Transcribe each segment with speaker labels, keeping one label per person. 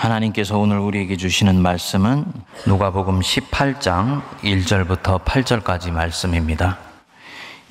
Speaker 1: 하나님께서 오늘 우리에게 주시는 말씀은 누가복음 18장 1절부터 8절까지 말씀입니다.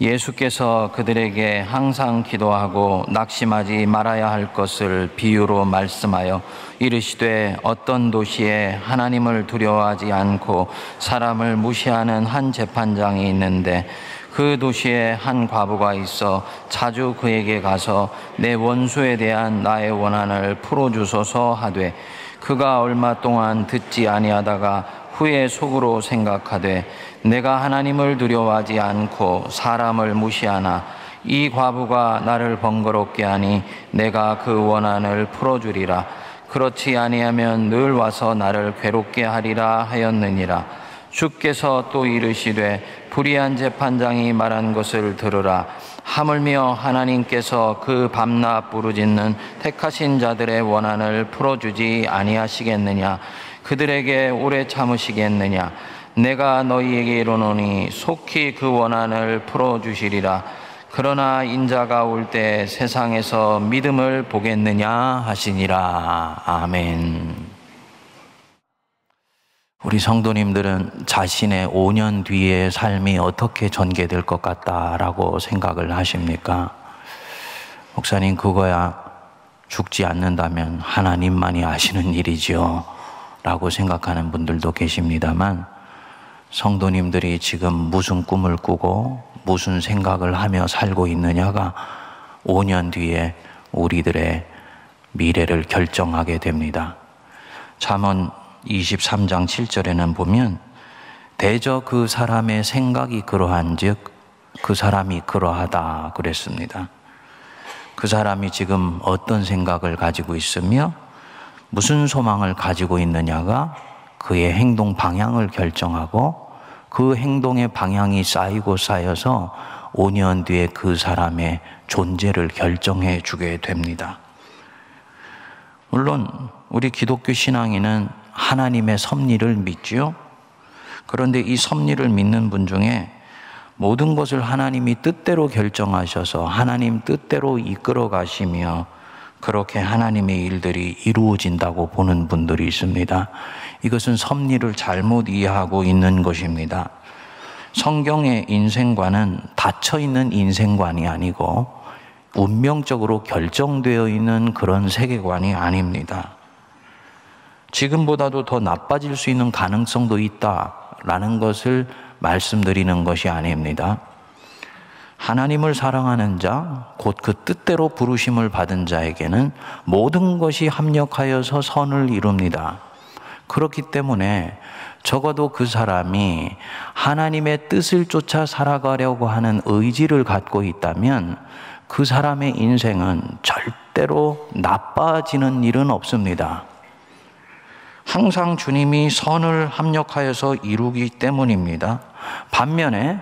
Speaker 1: 예수께서 그들에게 항상 기도하고 낙심하지 말아야 할 것을 비유로 말씀하여 이르시되 어떤 도시에 하나님을 두려워하지 않고 사람을 무시하는 한 재판장이 있는데 그 도시에 한 과부가 있어 자주 그에게 가서 내 원수에 대한 나의 원한을 풀어주소서 하되 그가 얼마 동안 듣지 아니하다가 후에 속으로 생각하되 내가 하나님을 두려워하지 않고 사람을 무시하나 이 과부가 나를 번거롭게 하니 내가 그 원한을 풀어주리라. 그렇지 아니하면 늘 와서 나를 괴롭게 하리라 하였느니라. 주께서 또 이르시되 불의한 재판장이 말한 것을 들으라. 하물며 하나님께서 그 밤낮 부르짖는 택하신 자들의 원한을 풀어주지 아니하시겠느냐. 그들에게 오래 참으시겠느냐. 내가 너희에게 이르노니 속히 그 원한을 풀어주시리라. 그러나 인자가 올 때 세상에서 믿음을 보겠느냐 하시니라. 아멘. 우리 성도님들은 자신의 5년 뒤의 삶이 어떻게 전개될 것 같다라고 생각을 하십니까? 목사님, 그거야 죽지 않는다면 하나님만이 아시는 일이지요 라고 생각하는 분들도 계십니다만, 성도님들이 지금 무슨 꿈을 꾸고 무슨 생각을 하며 살고 있느냐가 5년 뒤에 우리들의 미래를 결정하게 됩니다. 잠언 23장 7절에는 보면 대저 그 사람의 생각이 그러한즉 그 사람이 그러하다 그랬습니다. 그 사람이 지금 어떤 생각을 가지고 있으며 무슨 소망을 가지고 있느냐가 그의 행동 방향을 결정하고 그 행동의 방향이 쌓이고 쌓여서 5년 뒤에 그 사람의 존재를 결정해 주게 됩니다. 물론 우리 기독교 신앙인은 하나님의 섭리를 믿지요. 그런데 이 섭리를 믿는 분 중에 모든 것을 하나님이 뜻대로 결정하셔서 하나님 뜻대로 이끌어 가시며 그렇게 하나님의 일들이 이루어진다고 보는 분들이 있습니다. 이것은 섭리를 잘못 이해하고 있는 것입니다. 성경의 인생관은 닫혀있는 인생관이 아니고 운명적으로 결정되어 있는 그런 세계관이 아닙니다. 지금보다도 더 나빠질 수 있는 가능성도 있다라는 것을 말씀드리는 것이 아닙니다. 하나님을 사랑하는 자, 곧 그 뜻대로 부르심을 받은 자에게는 모든 것이 합력하여서 선을 이룹니다. 그렇기 때문에 적어도 그 사람이 하나님의 뜻을 쫓아 살아가려고 하는 의지를 갖고 있다면 그 사람의 인생은 절대로 나빠지는 일은 없습니다. 항상 주님이 선을 합력하여서 이루기 때문입니다. 반면에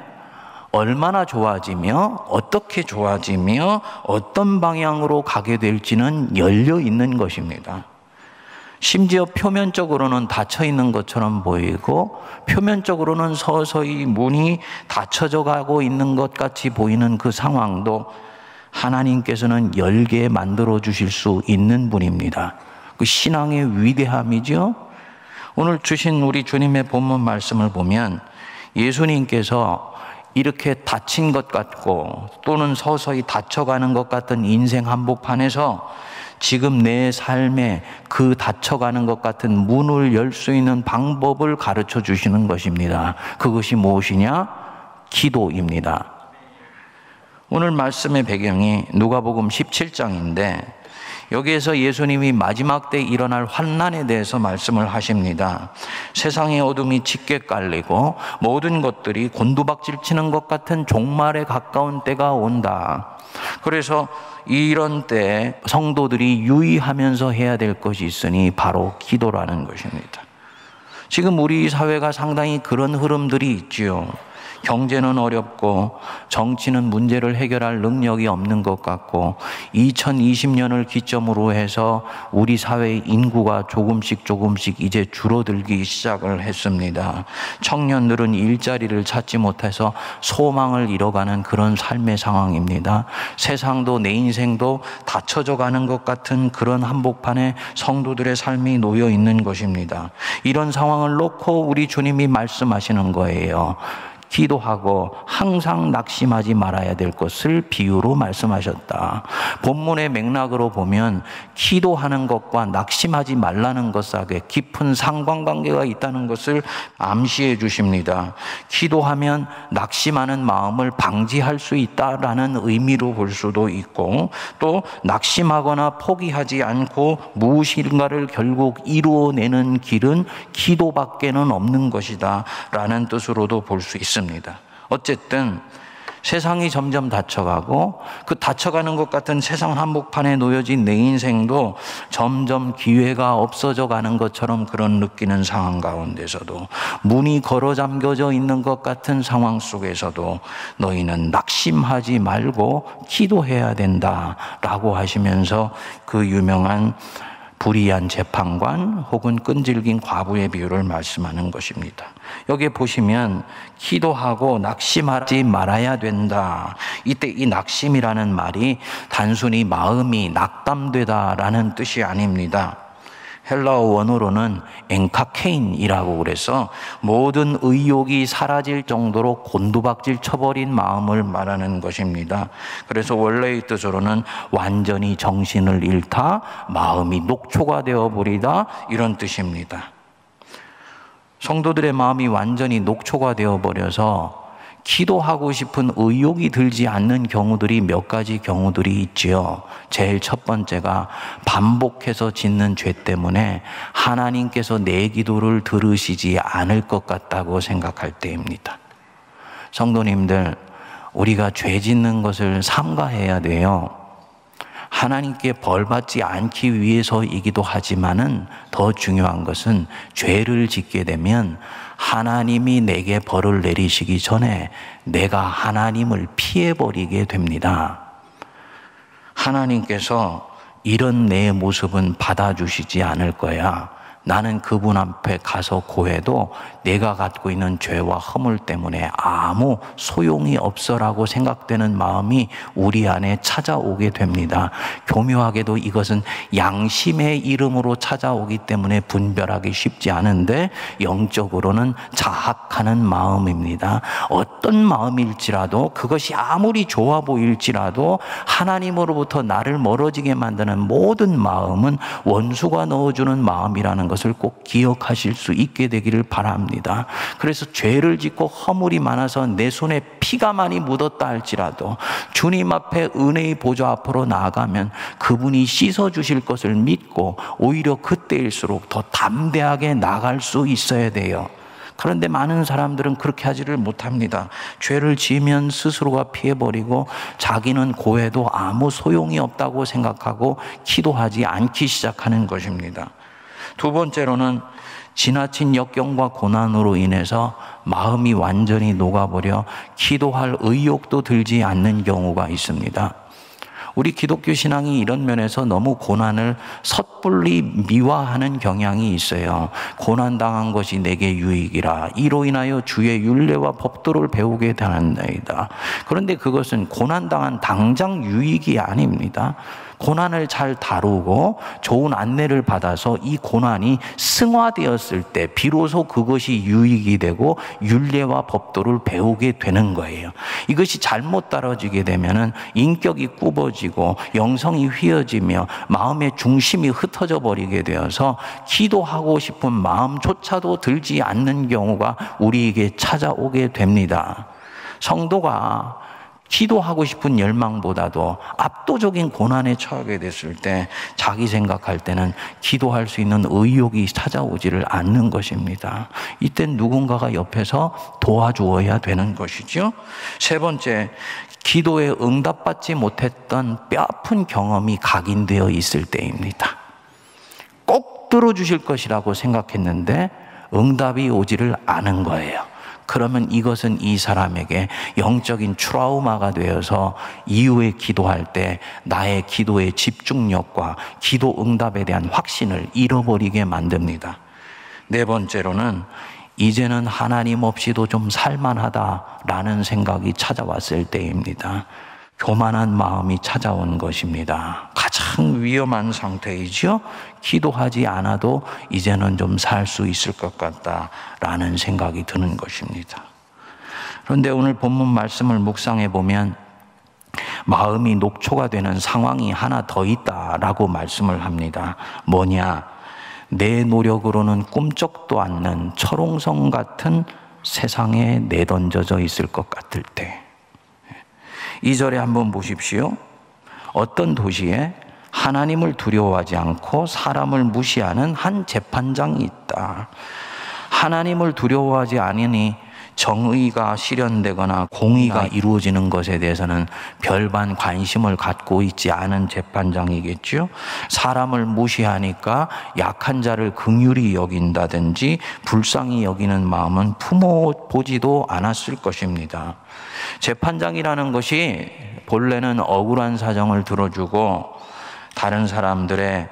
Speaker 1: 얼마나 좋아지며 어떻게 좋아지며 어떤 방향으로 가게 될지는 열려 있는 것입니다. 심지어 표면적으로는 닫혀 있는 것처럼 보이고 표면적으로는 서서히 문이 닫혀져 가고 있는 것 같이 보이는 그 상황도 하나님께서는 열게 만들어 주실 수 있는 분입니다. 그 신앙의 위대함이죠. 오늘 주신 우리 주님의 본문 말씀을 보면 예수님께서 이렇게 닫힌 것 같고 또는 서서히 닫혀가는 것 같은 인생 한복판에서 지금 내 삶에 그 닫혀가는 것 같은 문을 열 수 있는 방법을 가르쳐 주시는 것입니다. 그것이 무엇이냐? 기도입니다. 오늘 말씀의 배경이 누가복음 17장인데 여기에서 예수님이 마지막 때 일어날 환난에 대해서 말씀을 하십니다. 세상의 어둠이 짙게 깔리고 모든 것들이 곤두박질 치는 것 같은 종말에 가까운 때가 온다. 그래서 이런 때 성도들이 유의하면서 해야 될 것이 있으니 바로 기도라는 것입니다. 지금 우리 사회가 상당히 그런 흐름들이 있지요. 경제는 어렵고 정치는 문제를 해결할 능력이 없는 것 같고 2020년을 기점으로 해서 우리 사회의 인구가 조금씩 이제 줄어들기 시작을 했습니다. 청년들은 일자리를 찾지 못해서 소망을 잃어가는 그런 삶의 상황입니다. 세상도 내 인생도 닫혀져 가는 것 같은 그런 한복판에 성도들의 삶이 놓여 있는 것입니다. 이런 상황을 놓고 우리 주님이 말씀하시는 거예요. 기도하고 항상 낙심하지 말아야 될 것을 비유로 말씀하셨다. 본문의 맥락으로 보면 기도하는 것과 낙심하지 말라는 것 사이에 깊은 상관관계가 있다는 것을 암시해 주십니다. 기도하면 낙심하는 마음을 방지할 수 있다라는 의미로 볼 수도 있고, 또 낙심하거나 포기하지 않고 무엇인가를 결국 이루어내는 길은 기도밖에는 없는 것이다 라는 뜻으로도 볼 수 있습니다. 어쨌든 세상이 점점 닫혀가고 그 닫혀가는 것 같은 세상 한복판에 놓여진 내 인생도 점점 기회가 없어져 가는 것처럼 그런 느끼는 상황 가운데서도, 문이 걸어 잠겨져 있는 것 같은 상황 속에서도 너희는 낙심하지 말고 기도해야 된다라고 하시면서 그 유명한 불의한 재판관 혹은 끈질긴 과부의 비유를 말씀하는 것입니다. 여기에 보시면 기도하고 낙심하지 말아야 된다. 이때 이 낙심이라는 말이 단순히 마음이 낙담되다라는 뜻이 아닙니다. 헬라어 원어로는 엔카케인이라고 그래서 모든 의욕이 사라질 정도로 곤두박질 쳐버린 마음을 말하는 것입니다. 그래서 원래의 뜻으로는 완전히 정신을 잃다, 마음이 녹초가 되어버리다, 이런 뜻입니다. 성도들의 마음이 완전히 녹초가 되어버려서 기도하고 싶은 의욕이 들지 않는 경우들이 몇 가지 경우들이 있지요. 제일 첫 번째가 반복해서 짓는 죄 때문에 하나님께서 내 기도를 들으시지 않을 것 같다고 생각할 때입니다. 성도님들, 우리가 죄 짓는 것을 삼가해야 돼요. 하나님께 벌받지 않기 위해서이기도 하지만은 더 중요한 것은 죄를 짓게 되면 하나님이 내게 벌을 내리시기 전에 내가 하나님을 피해버리게 됩니다. 하나님께서 이런 내 모습은 받아주시지 않을 거야. 나는 그분 앞에 가서 고해도 내가 갖고 있는 죄와 허물 때문에 아무 소용이 없어라고 생각되는 마음이 우리 안에 찾아오게 됩니다. 교묘하게도 이것은 양심의 이름으로 찾아오기 때문에 분별하기 쉽지 않은데 영적으로는 자학하는 마음입니다. 어떤 마음일지라도, 그것이 아무리 좋아 보일지라도 하나님으로부터 나를 멀어지게 만드는 모든 마음은 원수가 넣어주는 마음이라는 것을 꼭 기억하실 수 있게 되기를 바랍니다. 그래서 죄를 짓고 허물이 많아서 내 손에 피가 많이 묻었다 할지라도 주님 앞에 은혜의 보좌 앞으로 나아가면 그분이 씻어주실 것을 믿고 오히려 그때일수록 더 담대하게 나갈 수 있어야 돼요. 그런데 많은 사람들은 그렇게 하지를 못합니다. 죄를 지으면 스스로가 피해버리고 자기는 고해도 아무 소용이 없다고 생각하고 기도하지 않기 시작하는 것입니다. 두 번째로는 지나친 역경과 고난으로 인해서 마음이 완전히 녹아버려 기도할 의욕도 들지 않는 경우가 있습니다. 우리 기독교 신앙이 이런 면에서 너무 고난을 섣불리 미화하는 경향이 있어요. 고난당한 것이 내게 유익이라 이로 인하여 주의 율례와 법도를 배우게 되었나이다. 그런데 그것은 고난당한 당장 유익이 아닙니다. 고난을 잘 다루고 좋은 안내를 받아서 이 고난이 승화되었을 때 비로소 그것이 유익이 되고 율례와 법도를 배우게 되는 거예요. 이것이 잘못 다뤄지게 되면은 인격이 굽어지고 영성이 휘어지며 마음의 중심이 흩어져 버리게 되어서 기도하고 싶은 마음조차도 들지 않는 경우가 우리에게 찾아오게 됩니다. 성도가 기도하고 싶은 열망보다도 압도적인 고난에 처하게 됐을 때 자기 생각할 때는 기도할 수 있는 의욕이 찾아오지를 않는 것입니다. 이땐 누군가가 옆에서 도와주어야 되는 것이죠. 세 번째, 기도에 응답받지 못했던 뼈아픈 경험이 각인되어 있을 때입니다. 꼭 들어주실 것이라고 생각했는데 응답이 오지를 않은 거예요. 그러면 이것은 이 사람에게 영적인 트라우마가 되어서 이후에 기도할 때 나의 기도의 집중력과 기도 응답에 대한 확신을 잃어버리게 만듭니다. 네 번째로는 이제는 하나님 없이도 좀 살만하다라는 생각이 찾아왔을 때입니다. 교만한 마음이 찾아온 것입니다. 가장 위험한 상태이죠. 기도하지 않아도 이제는 좀 살 수 있을 것 같다라는 생각이 드는 것입니다. 그런데 오늘 본문 말씀을 묵상해 보면 마음이 녹초가 되는 상황이 하나 더 있다라고 말씀을 합니다. 뭐냐? 내 노력으로는 꿈쩍도 않는 철옹성 같은 세상에 내던져져 있을 것 같을 때. 2절에 한번 보십시오. 어떤 도시에 하나님을 두려워하지 않고 사람을 무시하는 한 재판장이 있다. 하나님을 두려워하지 않으니 정의가 실현되거나 공의가 이루어지는 것에 대해서는 별반 관심을 갖고 있지 않은 재판장이겠죠. 사람을 무시하니까 약한 자를 긍휼히 여긴다든지 불쌍히 여기는 마음은 품어보지도 않았을 것입니다. 재판장이라는 것이 본래는 억울한 사정을 들어주고 다른 사람들의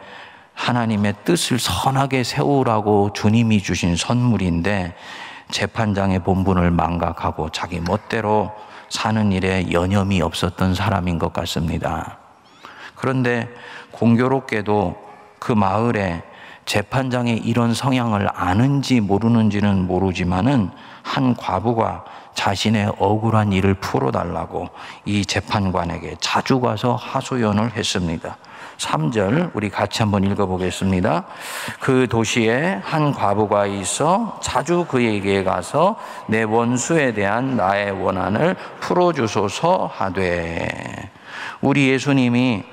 Speaker 1: 하나님의 뜻을 선하게 세우라고 주님이 주신 선물인데 재판장의 본분을 망각하고 자기 멋대로 사는 일에 여념이 없었던 사람인 것 같습니다. 그런데 공교롭게도 그 마을에 재판장의 이런 성향을 아는지 모르는지는 모르지만은 한 과부가 자신의 억울한 일을 풀어달라고 이 재판관에게 자주 가서 하소연을 했습니다. 3절 우리 같이 한번 읽어보겠습니다. 그 도시에 한 과부가 있어 자주 그에게 가서 내 원수에 대한 나의 원한을 풀어주소서 하되. 우리 예수님이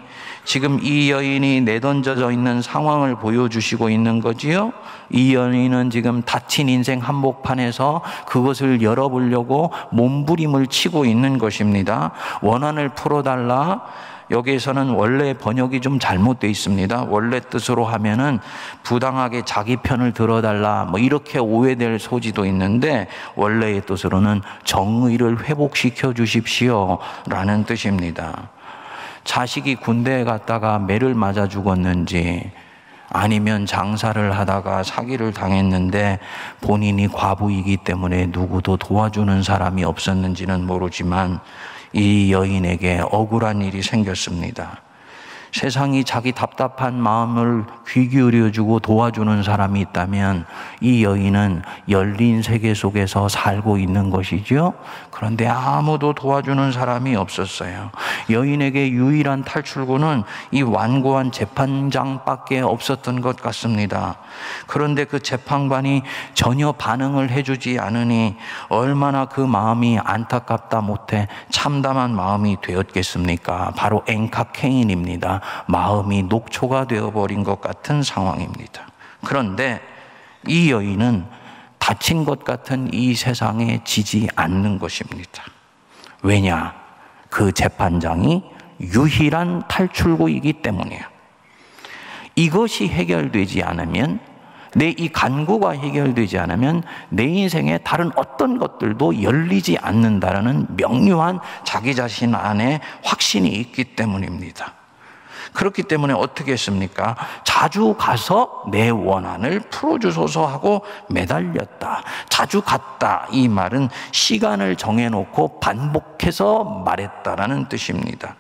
Speaker 1: 지금 이 여인이 내던져져 있는 상황을 보여주시고 있는 거지요. 이 여인은 지금 닫힌 인생 한복판에서 그것을 열어보려고 몸부림을 치고 있는 것입니다. 원한을 풀어달라. 여기에서는 원래 번역이 좀 잘못되어 있습니다. 원래 뜻으로 하면은 부당하게 자기 편을 들어달라 뭐 이렇게 오해될 소지도 있는데 원래의 뜻으로는 정의를 회복시켜 주십시오 라는 뜻입니다. 자식이 군대에 갔다가 매를 맞아 죽었는지 아니면 장사를 하다가 사기를 당했는데 본인이 과부이기 때문에 누구도 도와주는 사람이 없었는지는 모르지만 이 여인에게 억울한 일이 생겼습니다. 세상이 자기 답답한 마음을 귀 기울여주고 도와주는 사람이 있다면 이 여인은 열린 세계 속에서 살고 있는 것이죠. 그런데 아무도 도와주는 사람이 없었어요. 여인에게 유일한 탈출구는 이 완고한 재판장밖에 없었던 것 같습니다. 그런데 그 재판관이 전혀 반응을 해주지 않으니 얼마나 그 마음이 안타깝다 못해 참담한 마음이 되었겠습니까? 바로 엔카케인입니다. 마음이 녹초가 되어버린 것 같은 상황입니다. 그런데 이 여인은 다친 것 같은 이 세상에 지지 않는 것입니다. 왜냐? 그 재판장이 유일한 탈출구이기 때문이에요. 이것이 해결되지 않으면 내 이 간구가 해결되지 않으면 내 인생에 다른 어떤 것들도 열리지 않는다라는 명료한 자기 자신 안에 확신이 있기 때문입니다. 그렇기 때문에 어떻게 했습니까? 자주 가서 내 원한을 풀어주소서 하고 매달렸다. 자주 갔다. 이 말은 시간을 정해놓고 반복해서 말했다라는 뜻입니다.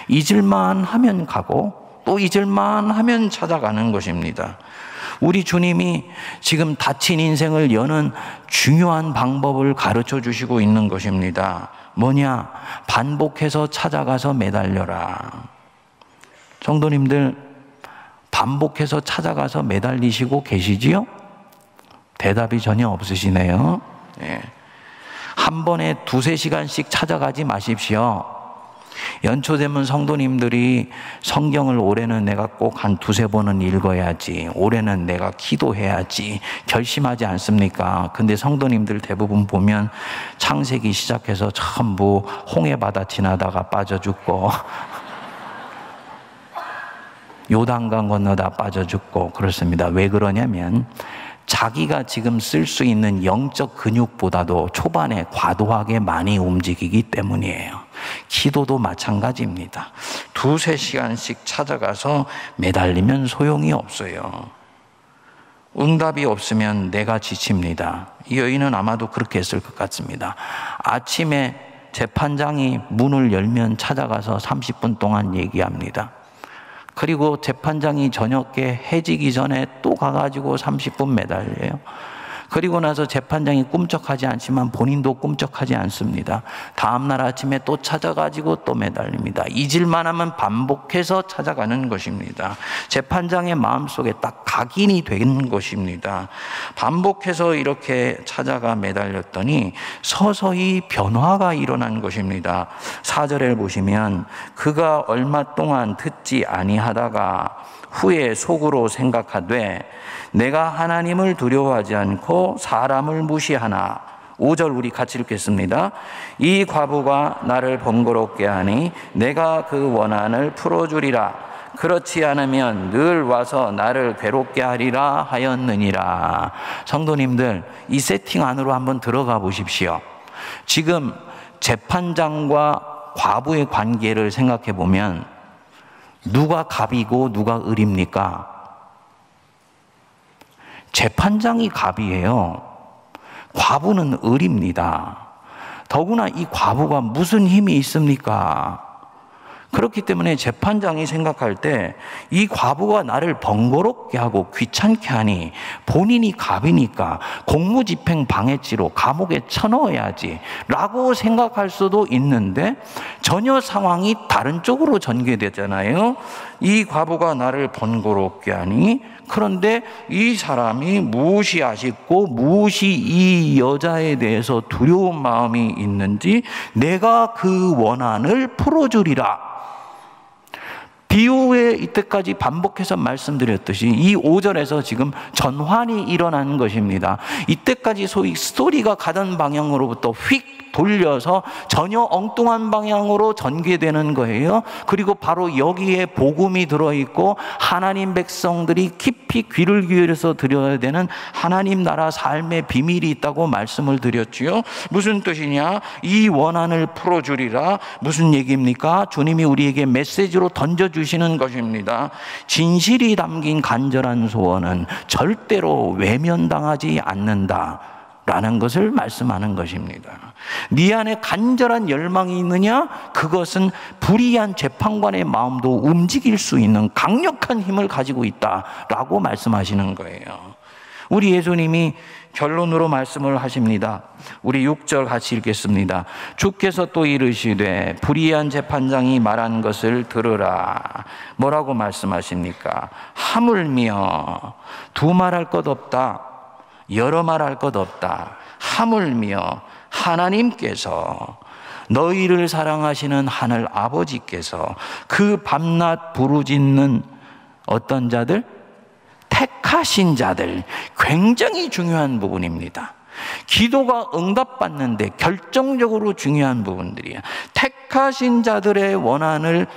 Speaker 1: 잊을만 하면 가고 또 잊을만 하면 찾아가는 것입니다. 우리 주님이 지금 닫힌 인생을 여는 중요한 방법을 가르쳐 주시고 있는 것입니다. 뭐냐? 반복해서 찾아가서 매달려라. 성도님들, 반복해서 찾아가서 매달리시고 계시지요? 대답이 전혀 없으시네요. 예. 한 번에 2-3시간씩 찾아가지 마십시오. 연초되면 성도님들이 성경을 올해는 내가 꼭 한 2-3번은 읽어야지, 올해는 내가 기도해야지 결심하지 않습니까? 근데 성도님들 대부분 보면 창세기 시작해서 전부 홍해바다 지나다가 빠져 죽고 요단강 건너다 빠져 죽고 그렇습니다. 왜 그러냐면 자기가 지금 쓸 수 있는 영적 근육보다도 초반에 과도하게 많이 움직이기 때문이에요. 기도도 마찬가지입니다. 2-3시간씩 찾아가서 매달리면 소용이 없어요. 응답이 없으면 내가 지칩니다. 이 여인은 아마도 그렇게 했을 것 같습니다. 아침에 재판장이 문을 열면 찾아가서 30분 동안 얘기합니다. 그리고 재판장이 저녁에 해지기 전에 또 가가지고 30분 매달려요. 그리고 나서 재판장이 꿈쩍하지 않지만 본인도 꿈쩍하지 않습니다. 다음날 아침에 또 찾아가지고 또 매달립니다. 잊을만 하면 반복해서 찾아가는 것입니다. 재판장의 마음속에 딱 각인이 된 것입니다. 반복해서 이렇게 찾아가 매달렸더니 서서히 변화가 일어난 것입니다. 4절에 보시면 그가 얼마 동안 듣지 아니하다가 후에 속으로 생각하되 내가 하나님을 두려워하지 않고 사람을 무시하나. 5절 우리 같이 읽겠습니다. 이 과부가 나를 번거롭게 하니 내가 그 원한을 풀어주리라. 그렇지 않으면 늘 와서 나를 괴롭게 하리라 하였느니라. 성도님들, 이 세팅 안으로 한번 들어가 보십시오. 지금 재판장과 과부의 관계를 생각해 보면 누가 갑이고 누가 을입니까? 재판장이 갑이에요. 과부는 을입니다. 더구나 이 과부가 무슨 힘이 있습니까? 그렇기 때문에 재판장이 생각할 때 이 과부가 나를 번거롭게 하고 귀찮게 하니 본인이 갑이니까 공무집행 방해죄로 감옥에 쳐넣어야지 라고 생각할 수도 있는데 전혀 상황이 다른 쪽으로 전개되잖아요. 이 과부가 나를 번거롭게 하니, 그런데 이 사람이 무엇이 아쉽고 무엇이 이 여자에 대해서 두려운 마음이 있는지 내가 그 원한을 풀어주리라. 비유에 이때까지 반복해서 말씀드렸듯이 이 5절에서 지금 전환이 일어나는 것입니다. 이때까지 소위 스토리가 가던 방향으로부터 휙 돌려서 전혀 엉뚱한 방향으로 전개되는 거예요. 그리고 바로 여기에 복음이 들어있고 하나님 백성들이 깊이 귀를 기울여서 들어야 되는 하나님 나라 삶의 비밀이 있다고 말씀을 드렸지요. 무슨 뜻이냐? 이 원한을 풀어주리라. 무슨 얘기입니까? 주님이 우리에게 메시지로 던져주시는 것입니다. 진실이 담긴 간절한 소원은 절대로 외면당하지 않는다 라는 것을 말씀하는 것입니다. 네 안에 간절한 열망이 있느냐? 그것은 불의한 재판관의 마음도 움직일 수 있는 강력한 힘을 가지고 있다라고 말씀하시는 거예요. 우리 예수님이 결론으로 말씀을 하십니다. 우리 6절 같이 읽겠습니다. 주께서 또 이르시되 불의한 재판장이 말한 것을 들으라. 뭐라고 말씀하십니까? 하물며 두말할 것 없다, 여러 말할 것 없다. 하물며 하나님께서, 너희를 사랑하시는 하늘 아버지께서 그 밤낮 부르짖는 어떤 자들? 택하신 자들. 굉장히 중요한 부분입니다. 기도가 응답받는데 결정적으로 중요한 부분들이에요. 택하신 자들의 원한을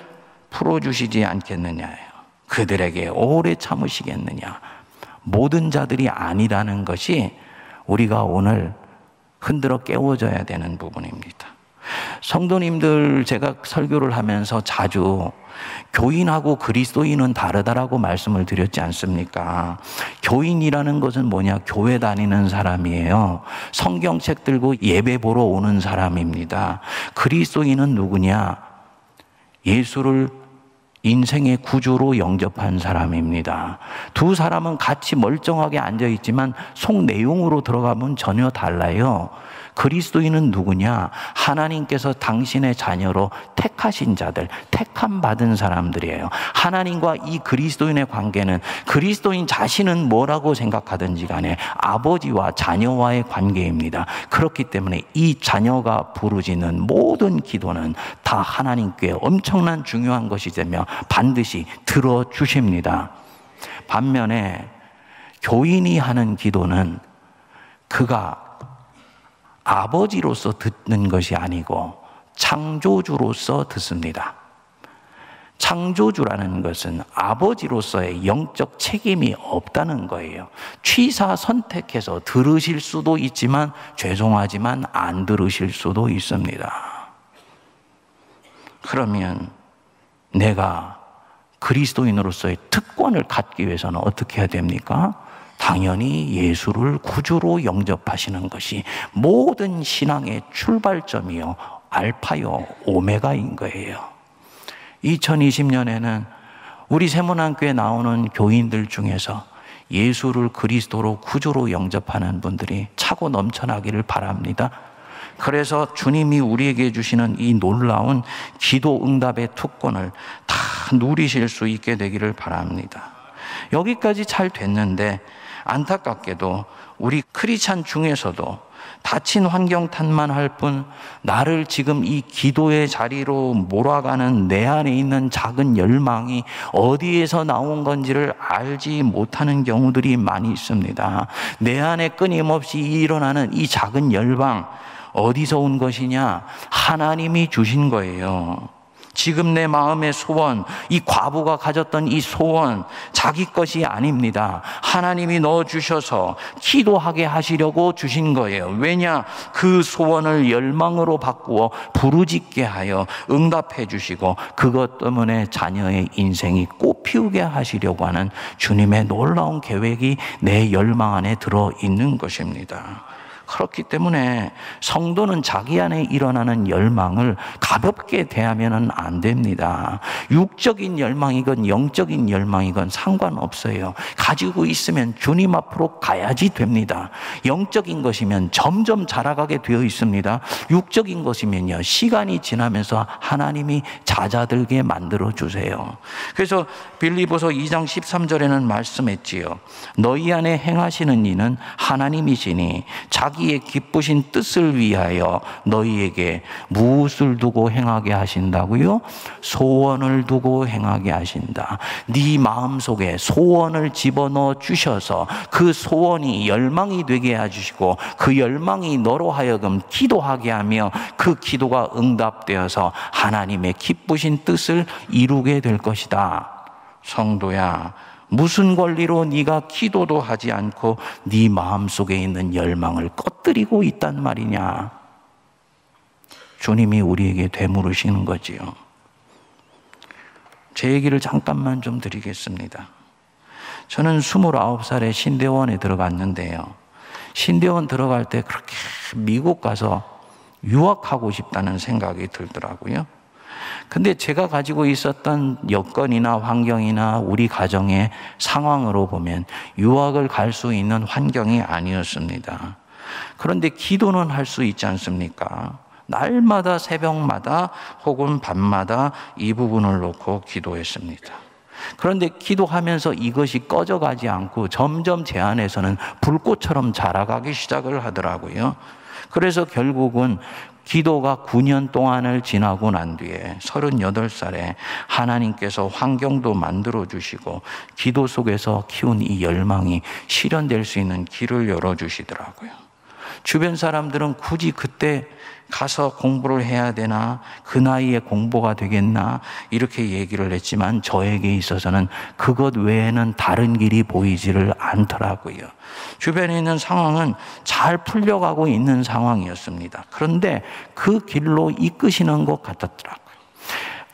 Speaker 1: 풀어주시지 않겠느냐예요. 그들에게 오래 참으시겠느냐. 모든 자들이 아니라는 것이 우리가 오늘 흔들어 깨워져야 되는 부분입니다. 성도님들, 제가 설교를 하면서 자주 교인하고 그리스도인은 다르다라고 말씀을 드렸지 않습니까? 교인이라는 것은 뭐냐? 교회 다니는 사람이에요. 성경책 들고 예배 보러 오는 사람입니다. 그리스도인은 누구냐? 예수를 인생의 구주로 영접한 사람입니다. 두 사람은 같이 멀쩡하게 앉아있지만 속 내용으로 들어가면 전혀 달라요. 그리스도인은 누구냐? 하나님께서 당신의 자녀로 택하신 자들, 택함 받은 사람들이에요. 하나님과 이 그리스도인의 관계는 그리스도인 자신은 뭐라고 생각하든지 간에 아버지와 자녀와의 관계입니다. 그렇기 때문에 이 자녀가 부르짖는 모든 기도는 다 하나님께 엄청난 중요한 것이 되며 반드시 들어주십니다. 반면에 교인이 하는 기도는 그가 아버지로서 듣는 것이 아니고 창조주로서 듣습니다. 창조주라는 것은 아버지로서의 영적 책임이 없다는 거예요. 취사 선택해서 들으실 수도 있지만 죄송하지만 안 들으실 수도 있습니다. 그러면 내가 그리스도인으로서의 특권을 갖기 위해서는 어떻게 해야 됩니까? 당연히 예수를 구주로 영접하시는 것이 모든 신앙의 출발점이요, 알파요, 오메가인 거예요. 2020년에는 우리 세문안교에 나오는 교인들 중에서 예수를 그리스도로 구주로 영접하는 분들이 차고 넘쳐나기를 바랍니다. 그래서 주님이 우리에게 주시는 이 놀라운 기도 응답의 특권을 다 누리실 수 있게 되기를 바랍니다. 여기까지 잘 됐는데 안타깝게도 우리 크리스찬 중에서도 닫힌 환경 탓만할 뿐 나를 지금 이 기도의 자리로 몰아가는 내 안에 있는 작은 열망이 어디에서 나온 건지를 알지 못하는 경우들이 많이 있습니다. 내 안에 끊임없이 일어나는 이 작은 열망, 어디서 온 것이냐? 하나님이 주신 거예요. 지금 내 마음의 소원, 이 과부가 가졌던 이 소원, 자기 것이 아닙니다. 하나님이 넣어주셔서 기도하게 하시려고 주신 거예요. 왜냐? 그 소원을 열망으로 바꾸어 부르짖게 하여 응답해 주시고 그것 때문에 자녀의 인생이 꽃피우게 하시려고 하는 주님의 놀라운 계획이 내 열망 안에 들어있는 것입니다. 그렇기 때문에 성도는 자기 안에 일어나는 열망을 가볍게 대하면 안 됩니다. 육적인 열망이건 영적인 열망이건 상관없어요. 가지고 있으면 주님 앞으로 가야지 됩니다. 영적인 것이면 점점 자라가게 되어 있습니다. 육적인 것이면요, 시간이 지나면서 하나님이 잦아들게 만들어 주세요. 그래서 빌립보서 2장 13절에는 말씀했지요. 너희 안에 행하시는 이는 하나님이시니 자기의 기쁘신 뜻을 위하여 너희에게 무엇을 두고 행하게 하신다고요? 소원을 두고 행하게 하신다. 네 마음속에 소원을 집어넣어 주셔서 그 소원이 열망이 되게 해주시고 그 열망이 너로 하여금 기도하게 하며 그 기도가 응답되어서 하나님의 기쁘신 뜻을 이루게 될 것이다. 성도야, 무슨 권리로 네가 기도도 하지 않고 네 마음속에 있는 열망을 꺼뜨리고 있단 말이냐? 주님이 우리에게 되물으시는 거지요. 제 얘기를 잠깐만 좀 드리겠습니다. 저는 29살에 신대원에 들어갔는데요. 신대원 들어갈 때 그렇게 미국 가서 유학하고 싶다는 생각이 들더라고요. 근데 제가 가지고 있었던 여건이나 환경이나 우리 가정의 상황으로 보면 유학을 갈 수 있는 환경이 아니었습니다. 그런데 기도는 할 수 있지 않습니까? 날마다 새벽마다 혹은 밤마다 이 부분을 놓고 기도했습니다. 그런데 기도하면서 이것이 꺼져가지 않고 점점 제 안에서는 불꽃처럼 자라가기 시작을 하더라고요. 그래서 결국은 기도가 9년 동안을 지나고 난 뒤에 38살에 하나님께서 환경도 만들어 주시고 기도 속에서 키운 이 열망이 실현될 수 있는 길을 열어주시더라고요. 주변 사람들은 굳이 그때 가서 공부를 해야 되나? 그 나이에 공부가 되겠나? 이렇게 얘기를 했지만 저에게 있어서는 그것 외에는 다른 길이 보이지를 않더라고요. 주변에 있는 상황은 잘 풀려가고 있는 상황이었습니다. 그런데 그 길로 이끄시는 것 같았더라고요.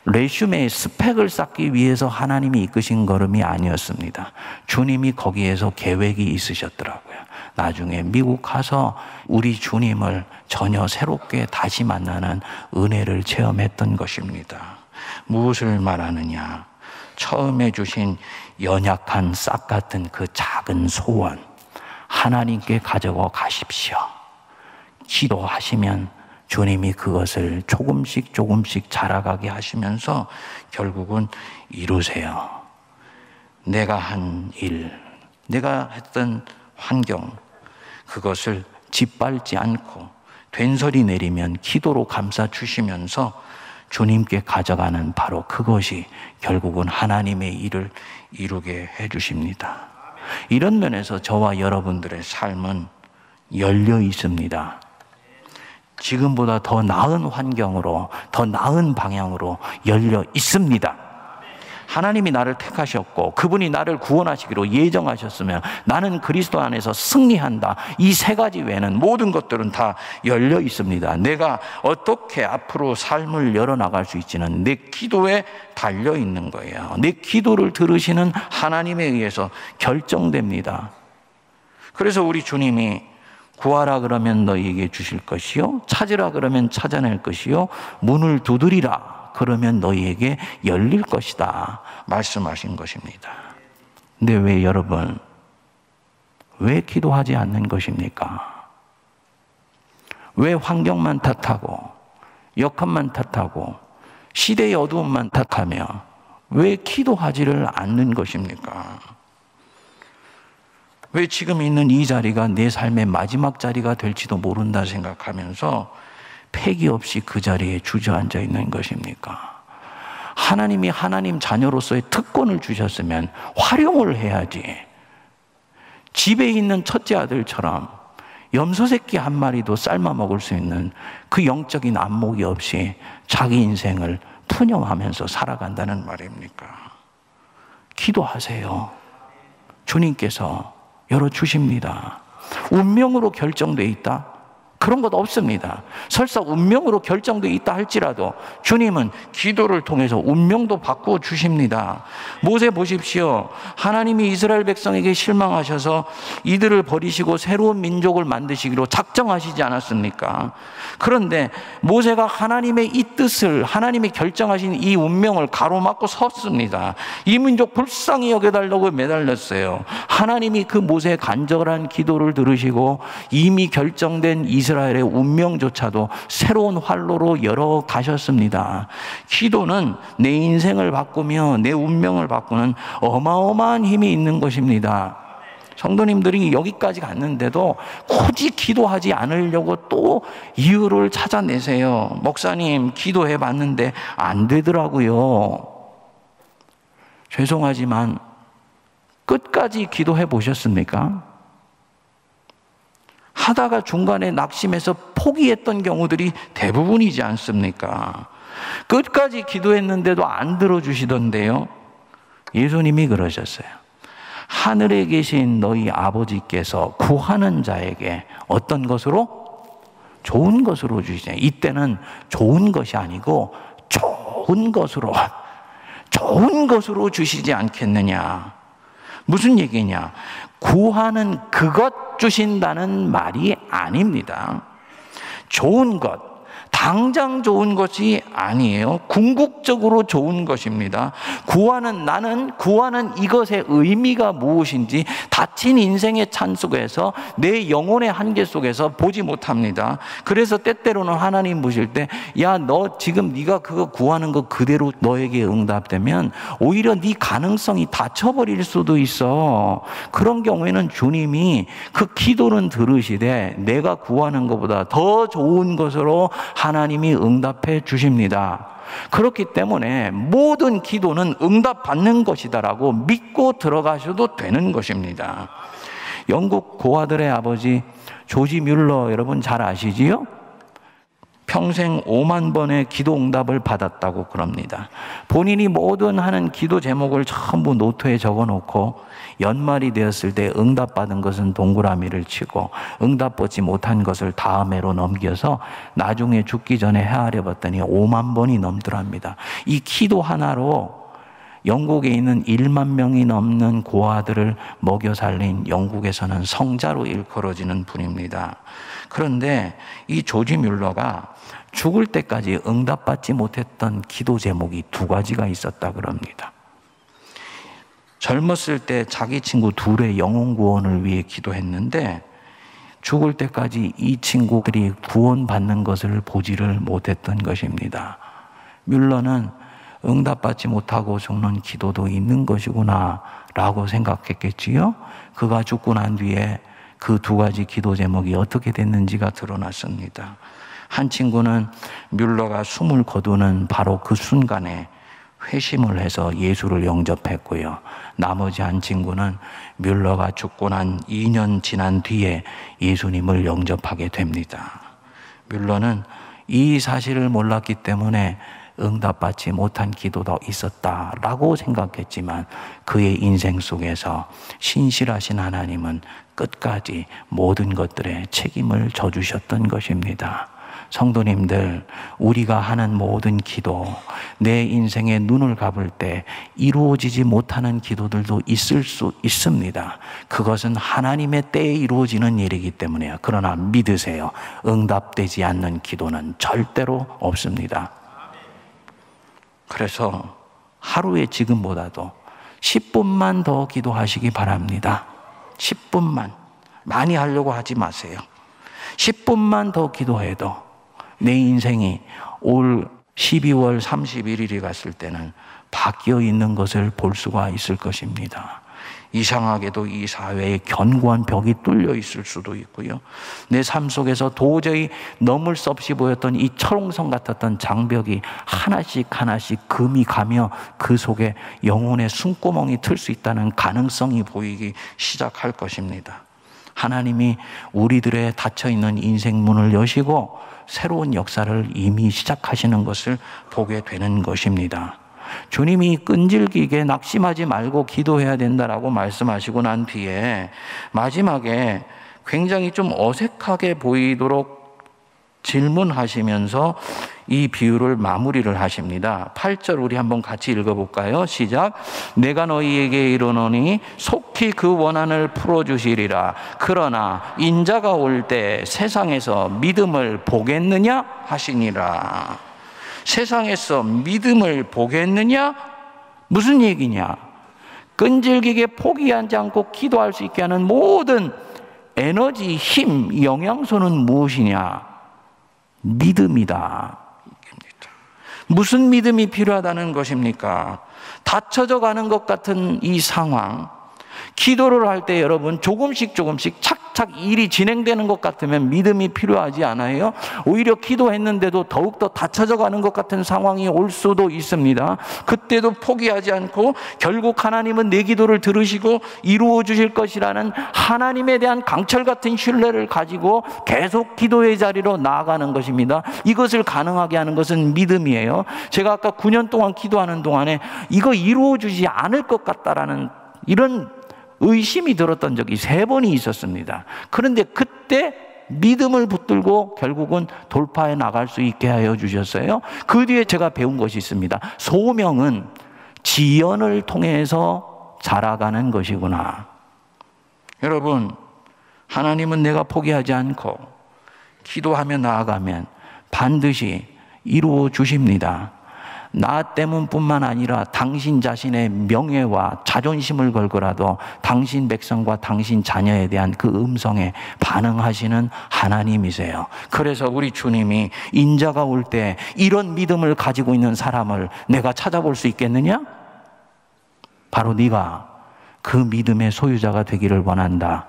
Speaker 1: 레슈메의 스펙을 쌓기 위해서 하나님이 이끄신 걸음이 아니었습니다. 주님이 거기에서 계획이 있으셨더라고요. 나중에 미국 가서 우리 주님을 전혀 새롭게 다시 만나는 은혜를 체험했던 것입니다. 무엇을 말하느냐? 처음에 주신 연약한 싹 같은 그 작은 소원, 하나님께 가져가 가십시오. 기도하시면 주님이 그것을 조금씩 조금씩 자라가게 하시면서 결국은 이루세요. 내가 한 일, 내가 했던 환경, 그것을 짓밟지 않고 된소리 내리면 기도로 감싸 주시면서 주님께 가져가는 바로 그것이 결국은 하나님의 일을 이루게 해 주십니다. 이런 면에서 저와 여러분들의 삶은 열려 있습니다. 지금보다 더 나은 환경으로, 더 나은 방향으로 열려 있습니다. 하나님이 나를 택하셨고 그분이 나를 구원하시기로 예정하셨으면 나는 그리스도 안에서 승리한다. 이 세 가지 외에는 모든 것들은 다 열려 있습니다. 내가 어떻게 앞으로 삶을 열어나갈 수 있지는 내 기도에 달려 있는 거예요. 내 기도를 들으시는 하나님에 의해서 결정됩니다. 그래서 우리 주님이 구하라 그러면 너희에게 주실 것이요, 찾으라 그러면 찾아낼 것이요, 문을 두드리라 그러면 너희에게 열릴 것이다 말씀하신 것입니다. 근데 왜 여러분, 왜 기도하지 않는 것입니까? 왜 환경만 탓하고 여건만 탓하고 시대의 어두움만 탓하며 왜 기도하지를 않는 것입니까? 왜 지금 있는 이 자리가 내 삶의 마지막 자리가 될지도 모른다 생각하면서 패기 없이 그 자리에 주저앉아 있는 것입니까? 하나님이 하나님 자녀로서의 특권을 주셨으면 활용을 해야지. 집에 있는 첫째 아들처럼 염소 새끼 한 마리도 삶아 먹을 수 있는 그 영적인 안목이 없이 자기 인생을 푸념하면서 살아간다는 말입니까? 기도하세요. 주님께서 열어주십니다. 운명으로 결정되어 있다? 그런 것 없습니다. 설사 운명으로 결정되어 있다 할지라도 주님은 기도를 통해서 운명도 바꾸어 주십니다. 모세 보십시오. 하나님이 이스라엘 백성에게 실망하셔서 이들을 버리시고 새로운 민족을 만드시기로 작정하시지 않았습니까? 그런데 모세가 하나님의 이 뜻을, 하나님이 결정하신 이 운명을 가로막고 섰습니다. 이 민족 불쌍히 여겨달라고 매달렸어요. 하나님이 그 모세의 간절한 기도를 들으시고 이미 결정된 이스라엘의 운명조차도 새로운 활로로 열어가셨습니다. 기도는 내 인생을 바꾸며 내 운명을 바꾸는 어마어마한 힘이 있는 것입니다. 성도님들이 여기까지 갔는데도 굳이 기도하지 않으려고 또 이유를 찾아내세요. 목사님, 기도해 봤는데 안 되더라고요. 죄송하지만 끝까지 기도해 보셨습니까? 하다가 중간에 낙심해서 포기했던 경우들이 대부분이지 않습니까? 끝까지 기도했는데도 안 들어주시던데요. 예수님이 그러셨어요. 하늘에 계신 너희 아버지께서 구하는 자에게 어떤 것으로? 좋은 것으로 주시잖아요. 이때는 좋은 것이 아니고 좋은 것으로 주시지 않겠느냐. 무슨 얘기냐? 구하는 그것 주신다는 말이 아닙니다. 좋은 것, 당장 좋은 것이 아니에요. 궁극적으로 좋은 것입니다. 나는 구하는 이것의 의미가 무엇인지 닫힌 인생의 찬 속에서 내 영혼의 한계 속에서 보지 못합니다. 그래서 때때로는 하나님 보실 때, 야, 너 지금 네가 그거 구하는 거 그대로 너에게 응답되면 오히려 네 가능성이 닫혀버릴 수도 있어. 그런 경우에는 주님이 그 기도는 들으시되 내가 구하는 것보다 더 좋은 것으로 하나님이 응답해 주십니다. 그렇기 때문에 모든 기도는 응답받는 것이다라고 믿고 들어가셔도 되는 것입니다. 영국 고아들의 아버지 조지 뮬러 여러분 잘 아시지요? 평생 5만 번의 기도 응답을 받았다고 그럽니다. 본인이 모든 하는 기도 제목을 전부 노트에 적어놓고 연말이 되었을 때 응답받은 것은 동그라미를 치고 응답받지 못한 것을 다음 해로 넘겨서 나중에 죽기 전에 헤아려 봤더니 5만 번이 넘더랍니다. 이 기도 하나로 영국에 있는 1만 명이 넘는 고아들을 먹여 살린 영국에서는 성자로 일컬어지는 분입니다. 그런데 이 조지 뮬러가 죽을 때까지 응답받지 못했던 기도 제목이 2가지가 있었다 그럽니다. 젊었을 때 자기 친구 둘의 영혼 구원을 위해 기도했는데 죽을 때까지 이 친구들이 구원받는 것을 보지를 못했던 것입니다. 뮬러는 응답받지 못하고 죽는 기도도 있는 것이구나 라고 생각했겠지요. 그가 죽고 난 뒤에 그 2가지 기도 제목이 어떻게 됐는지가 드러났습니다. 한 친구는 뮬러가 숨을 거두는 바로 그 순간에 회심을 해서 예수를 영접했고요. 나머지 한 친구는 뮬러가 죽고 난 2년 지난 뒤에 예수님을 영접하게 됩니다. 뮬러는 이 사실을 몰랐기 때문에 응답받지 못한 기도도 있었다라고 생각했지만 그의 인생 속에서 신실하신 하나님은 끝까지 모든 것들에 책임을 져주셨던 것입니다. 성도님들, 우리가 하는 모든 기도, 내 인생에 눈을 감을 때 이루어지지 못하는 기도들도 있을 수 있습니다. 그것은 하나님의 때에 이루어지는 일이기 때문에요. 그러나 믿으세요. 응답되지 않는 기도는 절대로 없습니다. 그래서 하루에 지금보다도 10분만 더 기도하시기 바랍니다. 10분만. 많이 하려고 하지 마세요. 10분만 더 기도해도 내 인생이 올 12월 31일이 갔을 때는 바뀌어 있는 것을 볼 수가 있을 것입니다. 이상하게도 이 사회에 견고한 벽이 뚫려 있을 수도 있고요. 내 삶 속에서 도저히 넘을 수 없이 보였던 이 철옹성 같았던 장벽이 하나씩 하나씩 금이 가며 그 속에 영혼의 숨구멍이 틀 수 있다는 가능성이 보이기 시작할 것입니다. 하나님이 우리들의 닫혀있는 인생 문을 여시고 새로운 역사를 이미 시작하시는 것을 보게 되는 것입니다. 주님이 끈질기게 낙심하지 말고 기도해야 된다라고 말씀하시고 난 뒤에 마지막에 굉장히 좀 어색하게 보이도록 질문하시면서 이 비유를 마무리를 하십니다. 8절 우리 한번 같이 읽어볼까요? 시작. 내가 너희에게 이르노니 속히 그 원한을 풀어주시리라. 그러나 인자가 올 때 세상에서 믿음을 보겠느냐 하시니라. 세상에서 믿음을 보겠느냐? 무슨 얘기냐? 끈질기게 포기하지 않고 기도할 수 있게 하는 모든 에너지, 힘, 영양소는 무엇이냐? 믿음이다. 무슨 믿음이 필요하다는 것입니까? 닫혀져 가는 것 같은 이 상황, 기도를 할 때 여러분 조금씩 착착 일이 진행되는 것 같으면 믿음이 필요하지 않아요? 오히려 기도했는데도 더욱더 닫혀져 가는 것 같은 상황이 올 수도 있습니다. 그때도 포기하지 않고 결국 하나님은 내 기도를 들으시고 이루어 주실 것이라는 하나님에 대한 강철 같은 신뢰를 가지고 계속 기도의 자리로 나아가는 것입니다. 이것을 가능하게 하는 것은 믿음이에요. 제가 아까 9년 동안 기도하는 동안에 이거 이루어 주지 않을 것 같다라는 이런 의심이 들었던 적이 3번이 있었습니다. 그런데 그때 믿음을 붙들고 결국은 돌파해 나갈 수 있게 하여 주셨어요. 그 뒤에 제가 배운 것이 있습니다. 소명은 지연을 통해서 자라가는 것이구나. 여러분, 하나님은 내가 포기하지 않고 기도하며 나아가면 반드시 이루어 주십니다. 나 때문뿐만 아니라 당신 자신의 명예와 자존심을 걸고라도 당신 백성과 당신 자녀에 대한 그 음성에 반응하시는 하나님이세요. 그래서 우리 주님이 인자가 올 때 이런 믿음을 가지고 있는 사람을 내가 찾아볼 수 있겠느냐? 바로 네가 그 믿음의 소유자가 되기를 원한다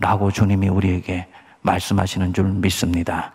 Speaker 1: 라고 주님이 우리에게 말씀하시는 줄 믿습니다.